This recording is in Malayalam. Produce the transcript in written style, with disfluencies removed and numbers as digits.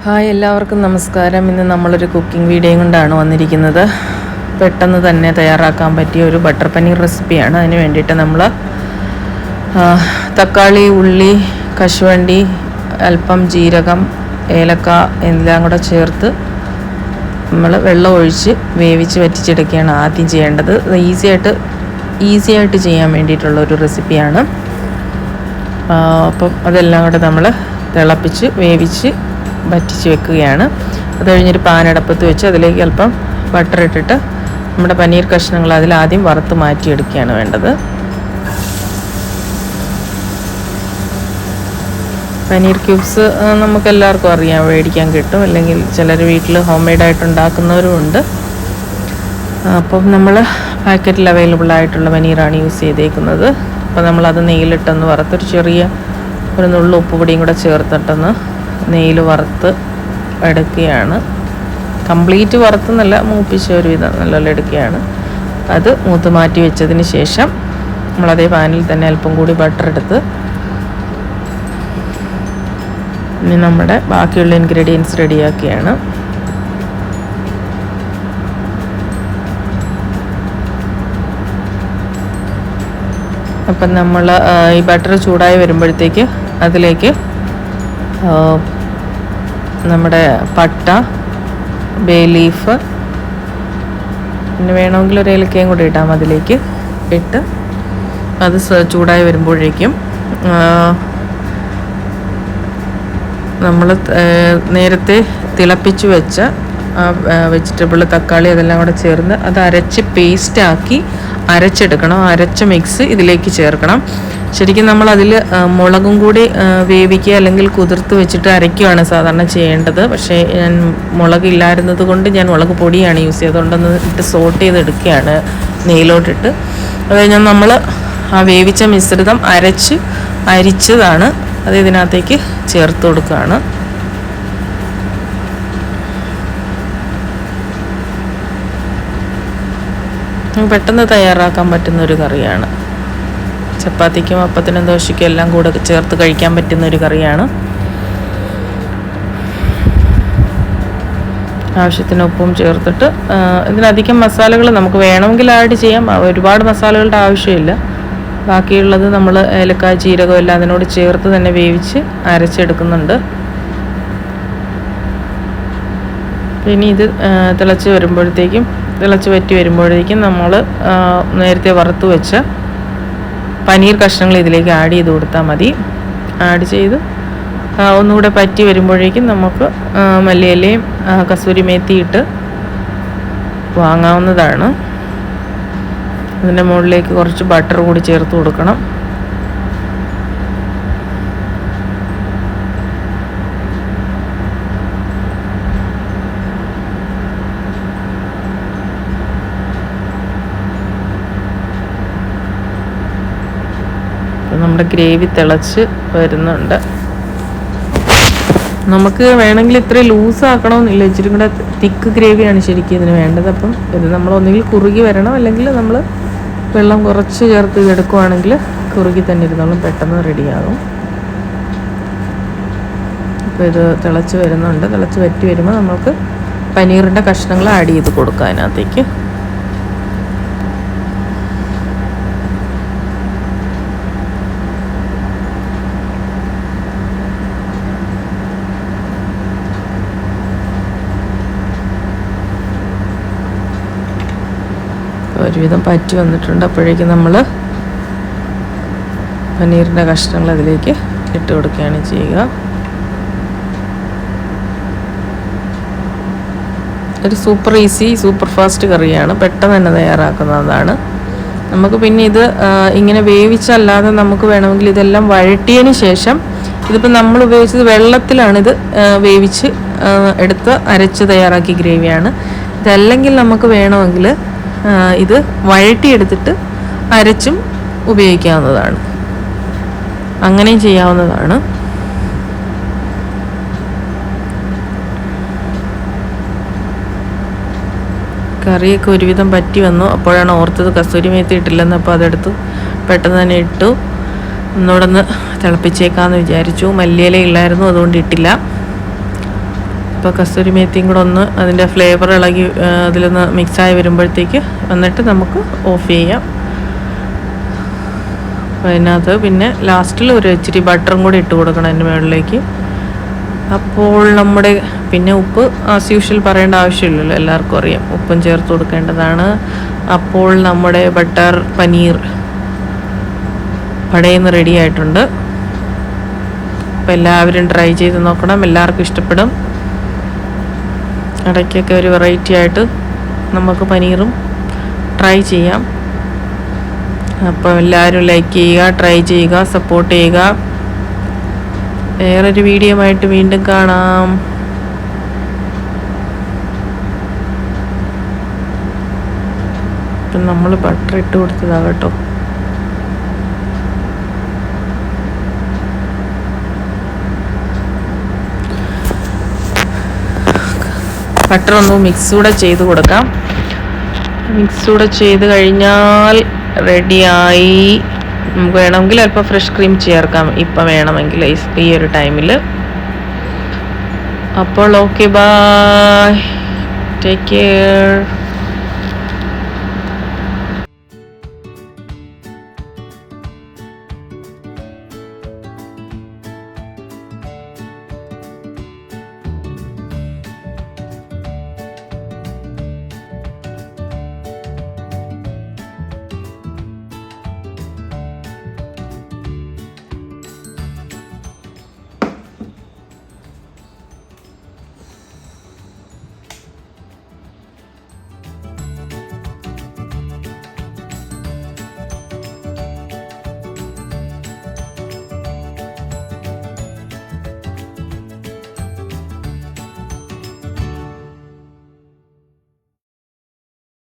ഹായ്, എല്ലാവർക്കും നമസ്കാരം. ഇന്ന് നമ്മളൊരു കുക്കിംഗ് വീഡിയോയും കൊണ്ടാണ് വന്നിരിക്കുന്നത്. പെട്ടെന്ന് തന്നെ തയ്യാറാക്കാൻ പറ്റിയ ഒരു ബട്ടർ പനീർ റെസിപ്പിയാണ്. അതിന് വേണ്ടിയിട്ട് നമ്മൾ തക്കാളി, ഉള്ളി, കശുവണ്ടി, അല്പം ജീരകം, ഏലക്ക എല്ലാം കൂടെ ചേർത്ത് നമ്മൾ വെള്ളം ഒഴിച്ച് വേവിച്ച് വറ്റിച്ചെടുക്കുകയാണ് ആദ്യം ചെയ്യേണ്ടത്. ഈസി ആയിട്ട് ചെയ്യാൻ വേണ്ടിയിട്ടുള്ള ഒരു റെസിപ്പിയാണ്. അപ്പം അതെല്ലാം കൂടെ നമ്മൾ തിളപ്പിച്ച് വേവിച്ച് വറ്റിച്ച് വെക്കുകയാണ്. അത് കഴിഞ്ഞൊരു പാനടപ്പത്ത് വെച്ച് അതിലേക്ക് അല്പം ബട്ടർ ഇട്ടിട്ട് നമ്മുടെ പനീർ കഷ്ണങ്ങൾ അതിലാദ്യം വറുത്ത് മാറ്റിയെടുക്കുകയാണ് വേണ്ടത്. പനീർ ക്യൂബ്സ് നമുക്കെല്ലാവർക്കും അറിയാം, മേടിക്കാൻ കിട്ടും. അല്ലെങ്കിൽ ചിലർ വീട്ടിൽ ഹോം മെയ്ഡായിട്ട് ഉണ്ടാക്കുന്നവരുമുണ്ട്. അപ്പം നമ്മൾ പാക്കറ്റിൽ അവൈലബിൾ ആയിട്ടുള്ള പനീറാണ് യൂസ് ചെയ്തേക്കുന്നത്. അപ്പോൾ നമ്മളത് നെയ്യിലിട്ടൊന്ന് വറുത്തൊരു ഒരു നുള്ളു ഉപ്പുപൊടിയും കൂടെ ചേർത്തിട്ടൊന്ന് നെയ്യിൽ വറുത്ത് എടുക്കുകയാണ്. കംപ്ലീറ്റ് വറുത്തെന്നല്ല, മൂപ്പിച്ച ഒരു വിധം നല്ലോണം എടുക്കുകയാണ്. അത് മൂത്ത് മാറ്റി വെച്ചതിന് ശേഷം നമ്മളതേ പാനിൽ തന്നെ അല്പം കൂടി ബട്ടർ എടുത്ത് ഇനി നമ്മുടെ ബാക്കിയുള്ള ഇൻഗ്രീഡിയൻസ് റെഡിയാക്കുകയാണ്. അപ്പം നമ്മൾ ഈ ബട്ടർ ചൂടായി വരുമ്പോഴത്തേക്ക് അതിലേക്ക് നമ്മുടെ പട്ട, ബേ ലീഫ്, പിന്നെ വേണമെങ്കിൽ ഒരു ഏലക്കയും കൂടി ഇടാം. അതിലേക്ക് ഇട്ട് അത് ചൂടായി വരുമ്പോഴേക്കും നമ്മൾ നേരത്തെ തിളപ്പിച്ച് വെച്ച വെജിറ്റബിൾ, തക്കാളി അതെല്ലാം കൂടെ ചേർന്ന് അത് അരച്ച് പേസ്റ്റാക്കി അരച്ചെടുക്കണം. അരച്ച മിക്സ് ഇതിലേക്ക് ചേർക്കണം. ശരിക്കും നമ്മളതിൽ മുളകും കൂടി വേവിക്കുക അല്ലെങ്കിൽ കുതിർത്ത് വെച്ചിട്ട് അരയ്ക്കുകയാണ് സാധാരണ ചെയ്യേണ്ടത്. പക്ഷേ ഞാൻ മുളകില്ലായിരുന്നത് കൊണ്ട് ഞാൻ മുളക് പൊടിയാണ് യൂസ് ചെയ്തത്. അതുകൊണ്ടൊന്ന് ഇട്ട് സോട്ട് ചെയ്തെടുക്കുകയാണ് നെയ്യിലോട്ടിട്ട്. അത് കഴിഞ്ഞാൽ നമ്മൾ ആ വേവിച്ച മിശ്രിതം അരിച്ചതാണ് അത് ഇതിനകത്തേക്ക് ചേർത്ത് കൊടുക്കുകയാണ്. പെട്ടെന്ന് തയ്യാറാക്കാൻ പറ്റുന്ന ഒരു കറിയാണ്. ചപ്പാത്തിക്കും അപ്പത്തിനും ദോശയ്ക്കും എല്ലാം കൂടെ ചേർത്ത് കഴിക്കാൻ പറ്റുന്ന ഒരു കറിയാണ്. ആവശ്യത്തിന് ഉപ്പും ചേർത്തിട്ട് ഇതിനധികം മസാലകൾ നമുക്ക് വേണമെങ്കിൽ ആഡ് ചെയ്യാം. ഒരുപാട് മസാലകളുടെ ആവശ്യമില്ല. ബാക്കിയുള്ളത് നമ്മൾ ഏലക്ക, ജീരകം എല്ലാം അതിനോട് ചേർത്ത് തന്നെ വേവിച്ച് അരച്ചെടുക്കുന്നുണ്ട്. ഇനി ഇത് തിളച്ച് വറ്റി വരുമ്പോഴേക്കും നമ്മൾ നേരത്തെ വറുത്ത് വെച്ച പനീർ കഷ്ണങ്ങൾ ഇതിലേക്ക് ആഡ് ചെയ്ത് കൊടുത്താൽ മതി. ആഡ് ചെയ്ത് ഒന്നുകൂടെ പറ്റി വരുമ്പോഴേക്കും നമുക്ക് മല്ലിയിലയും കസൂരി മേത്തി ഇട്ട് വാങ്ങാവുന്നതാണ്. അതിൻ്റെ മുകളിലേക്ക് കുറച്ച് ബട്ടർ കൂടി ചേർത്ത് കൊടുക്കണം. നമ്മുടെ ഗ്രേവി തിളച്ച് വരുന്നുണ്ട്. നമുക്ക് വേണമെങ്കിൽ ഇത്ര ലൂസ് ആക്കണമെന്നില്ല, ഇച്ചിരി കൂടെ തിക്ക് ഗ്രേവിയാണ് ശരിക്കും ഇതിന് വേണ്ടത്. അപ്പം ഇത് നമ്മൾ ഒന്നുകിൽ കുറുകി വരണം, അല്ലെങ്കിൽ നമ്മൾ വെള്ളം കുറച്ച് ചേർത്ത് ഇതെടുക്കുവാണെങ്കിൽ കുറുകി തന്നെ ഇരുന്നോളും, പെട്ടെന്ന് റെഡിയാകും. അപ്പോൾ ഇത് തിളച്ച് വരുന്നുണ്ട്. തിളച്ച് വറ്റി വരുമ്പോൾ നമുക്ക് പനീറിൻ്റെ കഷ്ണങ്ങൾ ആഡ് ചെയ്ത് കൊടുക്കാം അതിനകത്തേക്ക്. ഒരുവിധം പറ്റി വന്നിട്ടുണ്ട്. അപ്പോഴേക്കും നമ്മൾ പനീറിൻ്റെ കഷ്ണങ്ങൾ അതിലേക്ക് ഇട്ട് കൊടുക്കുകയാണ് ചെയ്യുക. ഒരു സൂപ്പർ ഈസി, സൂപ്പർ ഫാസ്റ്റ് കറിയാണ്. പെട്ടെന്ന് തന്നെ തയ്യാറാക്കുന്നതാണ്. നമുക്ക് പിന്നെ ഇത് ഇങ്ങനെ വേവിച്ചല്ലാതെ നമുക്ക് വേണമെങ്കിൽ ഇതെല്ലാം വഴറ്റിയതിന് ശേഷം, ഇതിപ്പോൾ നമ്മൾ ഉപയോഗിച്ചത് വെള്ളത്തിലാണിത് വേവിച്ച് എടുത്ത് അരച്ച് തയ്യാറാക്കിയ ഗ്രേവിയാണ്. ഇതല്ലെങ്കിൽ നമുക്ക് വേണമെങ്കിൽ ഇത് വഴറ്റിയെടുത്തിട്ട് അരച്ചും ഉപയോഗിക്കാവുന്നതാണ്. അങ്ങനെയും ചെയ്യാവുന്നതാണ്. കറിയൊക്കെ ഒരുവിധം പറ്റി വന്നു. അപ്പോഴാണ് ഓർത്തത് കസൂരി മേത്തി ഇട്ടില്ലെന്ന്. അപ്പോൾ അതെടുത്തു പെട്ടെന്ന് തന്നെ ഇട്ടു. ഒന്നുകൂടെ ഒന്ന് തിളപ്പിച്ചേക്കാമെന്ന് വിചാരിച്ചു. മല്ലിയില ഇല്ലായിരുന്നു, അതുകൊണ്ട് ഇട്ടില്ല. അപ്പോൾ കസ്തൂരി മേത്തിയും കൂടെ ഒന്ന് അതിൻ്റെ ഫ്ലേവർ ഇളകി അതിലൊന്ന് മിക്സായി വരുമ്പോഴത്തേക്ക് എന്നിട്ട് നമുക്ക് ഓഫ് ചെയ്യാം. അപ്പോൾ അതിനകത്ത് പിന്നെ ലാസ്റ്റിൽ ഒരു ഇച്ചിരി ബട്ടറും കൂടി ഇട്ട് കൊടുക്കണം അതിൻ്റെ മുകളിലേക്ക്. അപ്പോൾ നമ്മുടെ പിന്നെ ഉപ്പ് ആസ് യൂഷ്വൽ പറയേണ്ട ആവശ്യമില്ലല്ലോ, എല്ലാവർക്കും അറിയാം ഉപ്പും ചേർത്ത് കൊടുക്കേണ്ടതാണ്. അപ്പോൾ നമ്മുടെ ബട്ടർ പനീർ കടയിൽ നിന്ന് റെഡി ആയിട്ടുണ്ട്. അപ്പോൾ എല്ലാവരും ട്രൈ ചെയ്ത് നോക്കണം, എല്ലാവർക്കും ഇഷ്ടപ്പെടും. ഇടയ്ക്കൊക്കെ ഒരു വെറൈറ്റി ആയിട്ട് നമുക്ക് പനീറും ട്രൈ ചെയ്യാം. അപ്പോൾ എല്ലാവരും ലൈക്ക് ചെയ്യുക, ട്രൈ ചെയ്യുക, സപ്പോർട്ട് ചെയ്യുക. വേറൊരു വീഡിയോ ആയിട്ട് വീണ്ടും കാണാം. ഇപ്പം നമ്മൾ ബട്ടർ ഇട്ട് കൊടുത്തതാണ് കേട്ടോ. ബട്ടർ ഒന്ന് മിക്സ് കൂടെ ചെയ്ത് കൊടുക്കാം. മിക്സ് കൂടെ ചെയ്ത് കഴിഞ്ഞാൽ റെഡിയായി. നമുക്ക് വേണമെങ്കിൽ അല്പം ഫ്രഷ് ക്രീം ചേർക്കാം ഇപ്പം വേണമെങ്കിൽ ഈ ഒരു ടൈമിൽ. അപ്പോൾ ഓക്കെ, ബൈ, ടേക്ക് കെയർ.